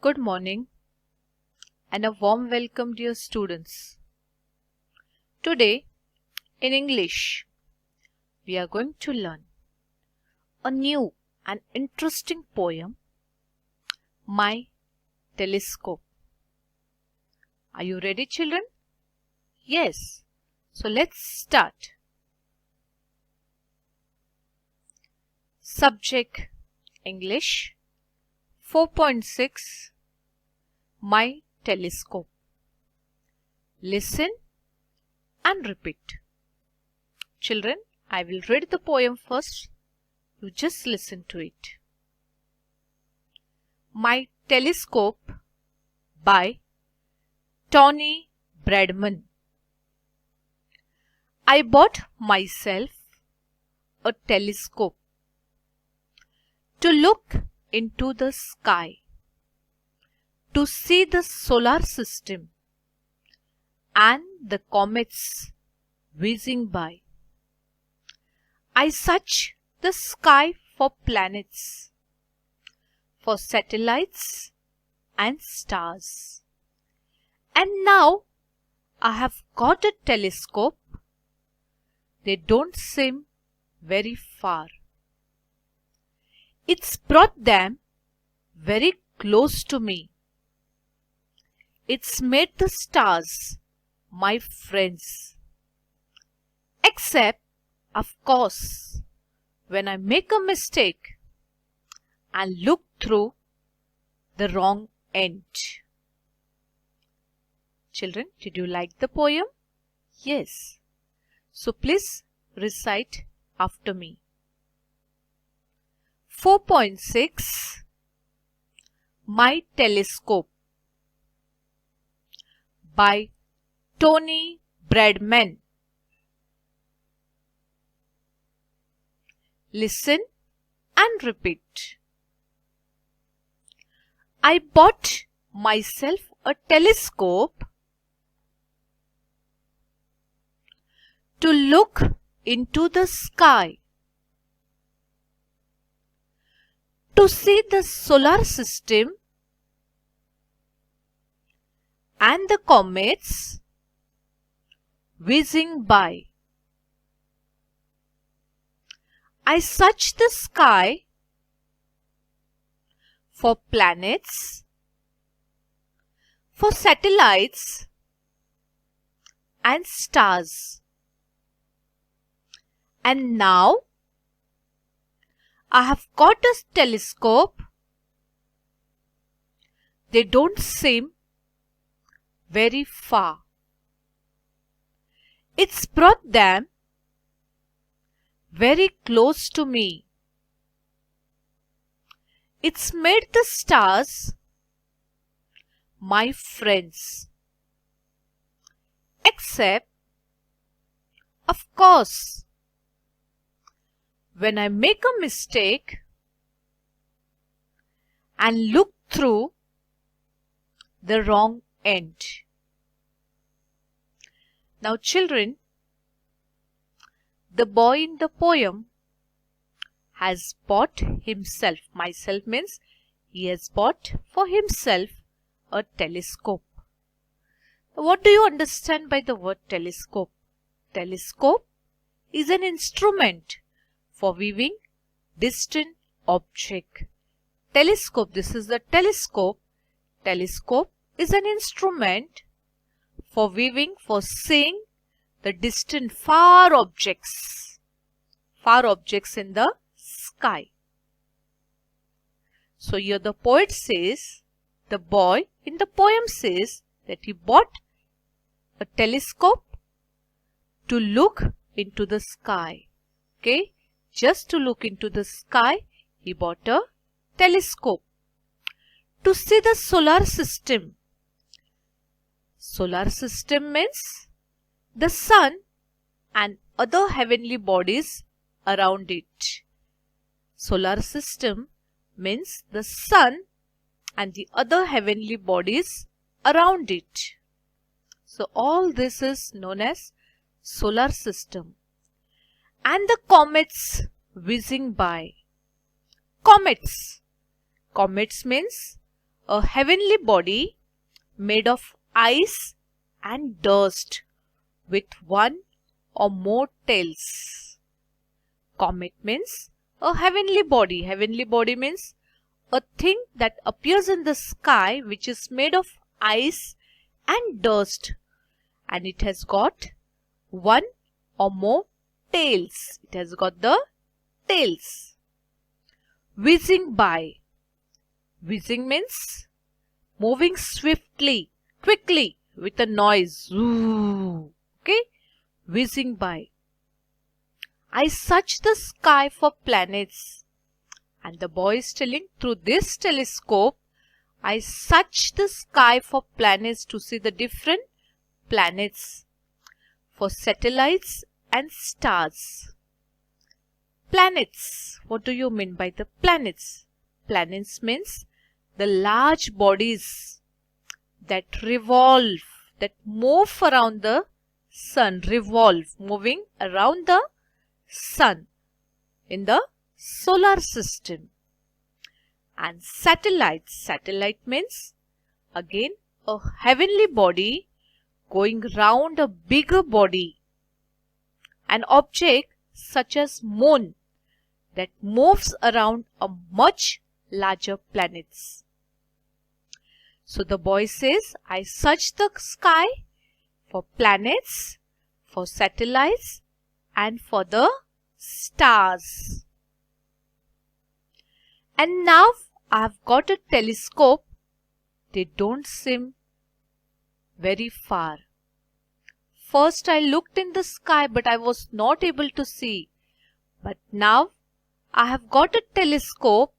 Good morning and a warm welcome, dear students. Today in English, we are going to learn a new and interesting poem, My Telescope. Are you ready, children? Yes. So let's start. Subject English 4.6 My Telescope. Listen and repeat. Children, I will read the poem first. You just listen to it. My Telescope by Tony Bradman. I bought myself a telescope to look into the sky, to see the solar system and the comets whizzing by. I search the sky for planets, for satellites and stars. And now I have got a telescope. They don't seem very far. It's brought them very close to me. It's made the stars my friends. Except, of course, when I make a mistake and look through the wrong end. Children, did you like the poem? Yes. So please recite after me. 4.6 My Telescope by Tony Bradman. Listen and repeat. I bought myself a telescope to look into the sky, to see the solar system and the comets whizzing by. I search the sky for planets, for satellites and stars. And now I have got a telescope. They don't seem very far. It's brought them very close to me. It's made the stars my friends. Except, of course, when I make a mistake and look through the wrong end. Now children, the boy in the poem has bought himself, myself means he has bought for himself a telescope. What do you understand by the word telescope? Telescope is an instrument for viewing distant object. Telescope, this is the telescope. Telescope is an instrument for viewing, for seeing the distant far objects in the sky. So here the poet says, the boy in the poem says that he bought a telescope to look into the sky. Okay, just to look into the sky, he bought a telescope. To see the solar system. Solar system means the sun and other heavenly bodies around it. Solar system means the sun and the other heavenly bodies around it. So all this is known as solar system. And the comets whizzing by. Comets. Comets means a heavenly body made of ice and dust with one or more tails. Comet means a heavenly body. Heavenly body means a thing that appears in the sky which is made of ice and dust, and it has got one or more tails. It has got the tails. Whizzing by. Whizzing means moving swiftly, quickly, with a noise. Zoo. Okay? Whizzing by. I search the sky for planets. And the boy is telling, through this telescope, I search the sky for planets to see the different planets, for satellites and stars. Planets. What do you mean by the planets? Planets means the large bodies that revolve, that move around the sun, revolve, moving around the sun in the solar system. And satellites. Satellite means again a heavenly body going round a bigger body. An object such as moon that moves around a much larger planets. So the boy says, I search the sky for planets, for satellites, and for the stars. And now I've got a telescope. They don't seem very far. First I looked in the sky, but I was not able to see. But now I have got a telescope,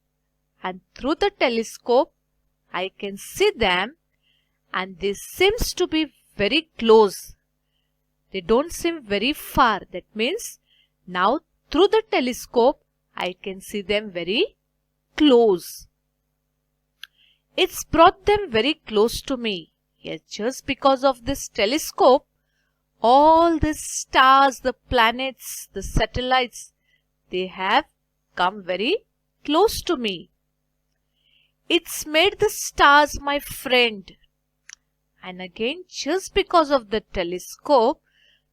and through the telescope I can see them, and they seems to be very close. They don't seem very far. That means now through the telescope I can see them very close. It's brought them very close to me. Yes, just because of this telescope, all the stars, the planets, the satellites, they have come very close to me. It's made the stars my friend. And again, just because of the telescope,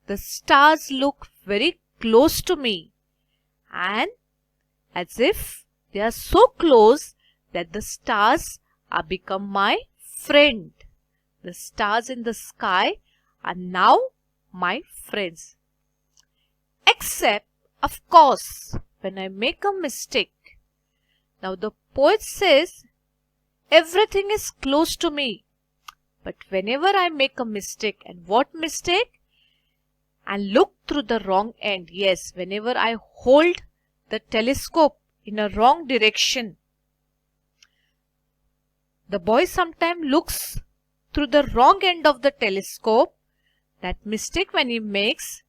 the stars look very close to me. And as if they are so close that the stars are become my friend. The stars in the sky are now my friends. Except, of course, when I make a mistake. Now the poet says, everything is close to me. But whenever I make a mistake, and what mistake? And look through the wrong end. Yes, whenever I hold the telescope in a wrong direction. The boy sometimes looks through the wrong end of the telescope. That mistake when he makes,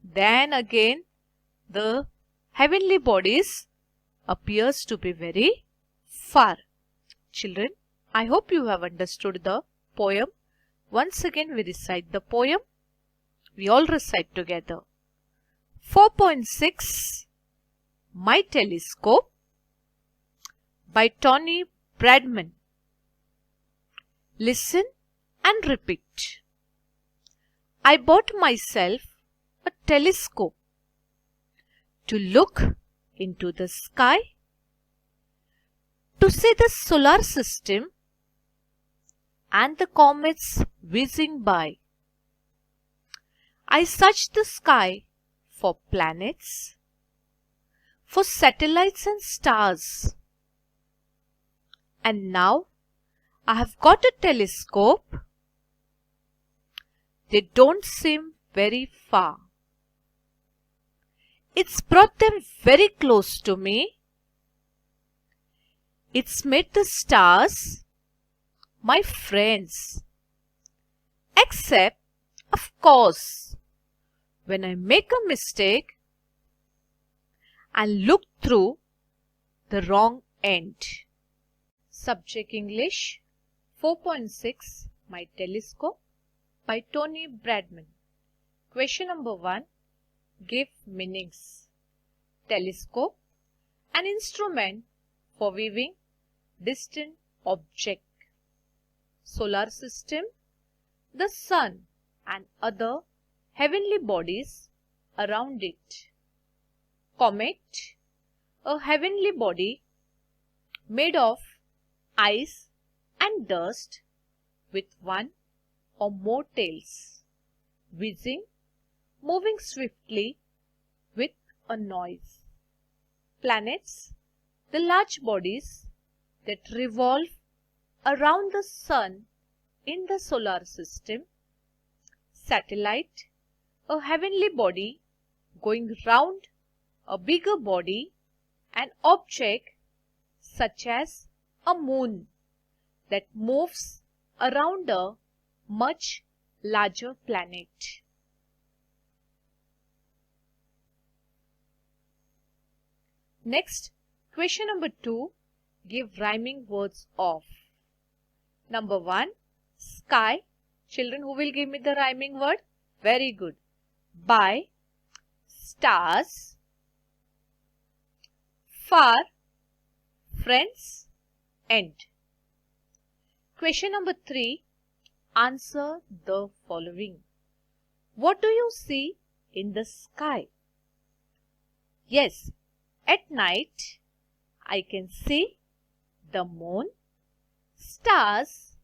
then again the heavenly bodies appears to be very far. Children, I hope you have understood the poem. Once again we recite the poem. We all recite together. 4.6 My Telescope by Tony Bradman. Listen and repeat. I bought myself a telescope to look into the sky, to see the solar system and the comets whizzing by. I searched the sky for planets, for satellites and stars. And now I have got a telescope. They don't seem very far. It's brought them very close to me. It's made the stars my friends. Except, of course, when I make a mistake and look through the wrong end. Subject English 4.6 My Telescope by Tony Bradman. Question number 1. Give meanings. Telescope, an instrument for viewing distant object. solar system, the sun and other heavenly bodies around it. Comet, a heavenly body made of ice and dust with one or more tails, whizzing, moving swiftly with a noise. Planets, the large bodies that revolve around the sun in the solar system. Satellite, a heavenly body going round a bigger body. An object such as a moon that moves around a much larger planet. Next, question number 2. Give rhyming words of. Number 1. Sky. Children, who will give me the rhyming word? Very good. By. Stars. Far. Friends. End. Question number 3. Answer the following. What do you see in the sky? Yes, at night I can see the moon, stars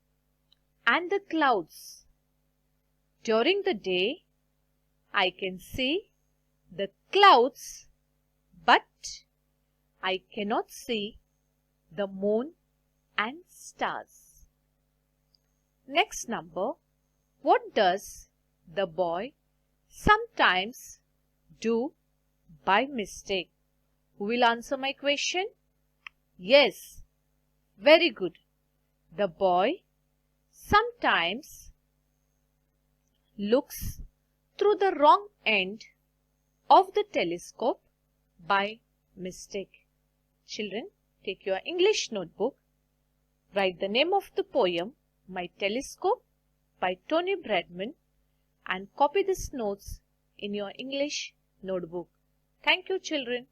and the clouds. During the day I can see the clouds, but I cannot see the moon and stars. Next number. What does the boy sometimes do by mistake? Who will answer my question? Yes, very good. The boy sometimes looks through the wrong end of the telescope by mistake. Children, take your English notebook. Write the name of the poem, My Telescope by Tony Bradman, and copy these notes in your English notebook. Thank you, children.